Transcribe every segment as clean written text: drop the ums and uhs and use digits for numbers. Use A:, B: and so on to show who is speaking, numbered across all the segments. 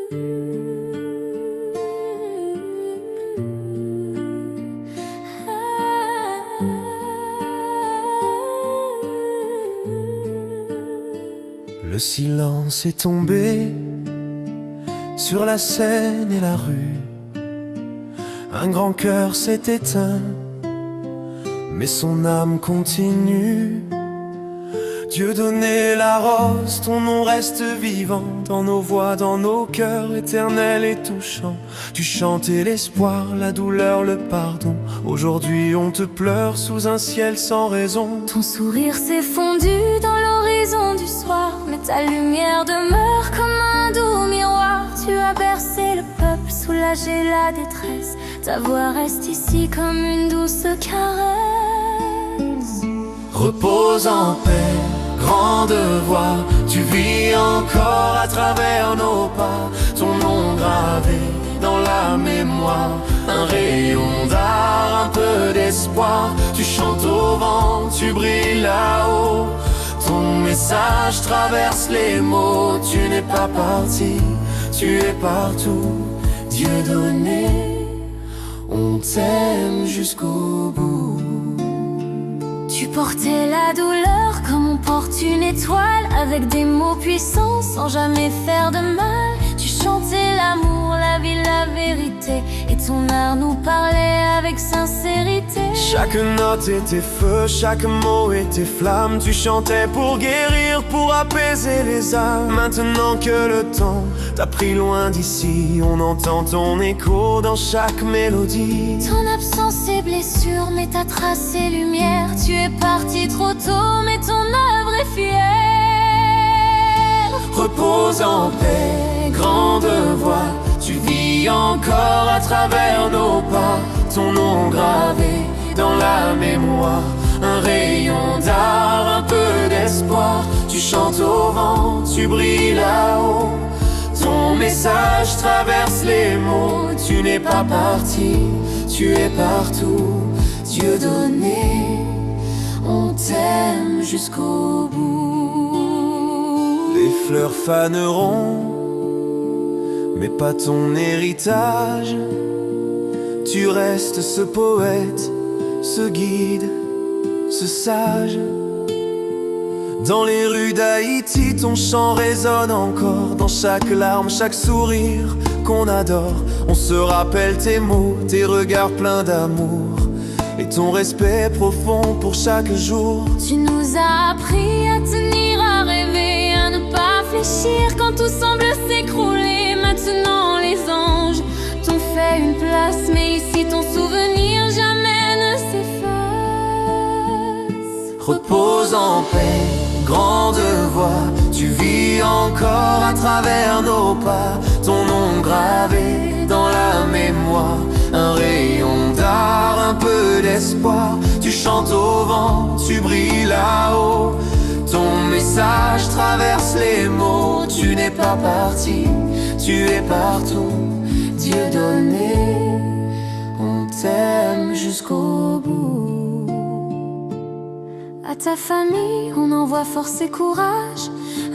A: Le silence est tombé sur la scène et la rue. Un grand cœur s'est éteint, mais son âme continue. Dieu donnait la rose, ton nom reste vivant dans nos voix, dans nos cœurs, éternels et touchants. Tu chantais l'espoir, la douleur, le pardon. Aujourd'hui on te pleure sous un ciel sans raison.
B: Ton sourire s'est fondu dans l'horizon du soir, mais ta lumière demeure comme un doux miroir. Tu as bercé le peuple, soulagé la détresse. Ta voix reste ici comme une douce caresse.
A: Repose en paix, grande voix, tu vis encore à travers nos pas. Ton nom gravé dans la mémoire, un rayon d'art, un peu d'espoir. Tu chantes au vent, tu brilles là-haut. Ton message traverse les mots. Tu n'es pas parti, tu es partout. Dieu donné, on t'aime jusqu'au bout.
B: Tu portais la douleur comme on porte une étoile, avec des mots puissants sans jamais faire de mal. Tu chantais l'amour, la vie, la vérité, et ton art nous parlait avec sincérité.
A: Chaque note était feu, chaque mot était flamme. Tu chantais pour guérir, pour apaiser les âmes. Maintenant que le temps t'a pris loin d'ici, on entend ton écho dans chaque mélodie.
B: Ton absence est blessure, mais ta trace est lumière. Tu es parti trop tôt, mais ton œuvre est fière.
A: Repose en paix, grande voix, tu vis encore à travers nos pas. Ton nom gravé dans la mémoire, un rayon d'art, un peu d'espoir. Tu chantes au vent, tu brilles là-haut. Ton message traverse les mots. Tu n'es pas parti, tu es partout. Dieu donné, on t'aime jusqu'au bout. Les fleurs faneront, mais pas ton héritage. Tu restes ce poète, ce guide, ce sage. Dans les rues d'Haïti, ton chant résonne encore. Dans chaque larme, chaque sourire qu'on adore. On se rappelle tes mots, tes regards pleins d'amour, et ton respect profond pour chaque jour.
B: Tu nous as appris à tenir, à rêver, à ne pas fléchir quand tout semble s'écrouler. Maintenant les anges t'ont fait une place, mais ici ton souvenir jamais ne s'efface.
A: Repose en paix, grande voix, tu vis encore à travers nos pas. Ton nom gravé dans la mémoire, un rayon d'art, un peu d'espoir. Tu chantes au vent, tu brilles là-haut. Ton message traverse les mots. Tu n'es pas parti, tu es partout. Dieu donné, on t'aime jusqu'au bout.
B: À ta famille, on envoie force et courage.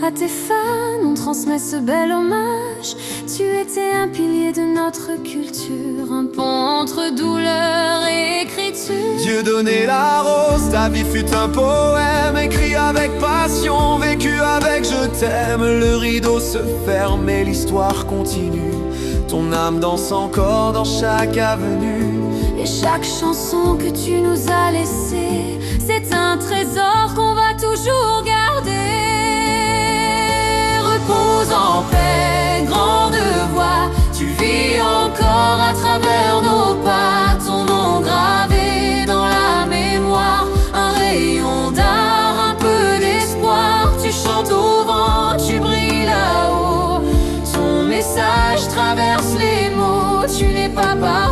B: À tes fans, on transmet ce bel hommage. Tu étais un pilier de notre culture, un pont entre douleur et écriture.
A: Dieu donnait la rose, ta vie fut un poème, écrit avec passion, vécu avec je t'aime. Le rideau se ferme et l'histoire continue. Ton âme danse encore dans chaque avenue.
B: Et chaque chanson que tu nous as laissée, c'est un trésor qu'on va toujours garder. Repose en paix, grande voix, tu vis encore à travers nos pas. Ton nom gravé dans la mémoire, un rayon d'art, un peu d'espoir. Tu chantes au vent, tu brilles là-haut. Ton message traverse les mots. Tu n'es pas parti,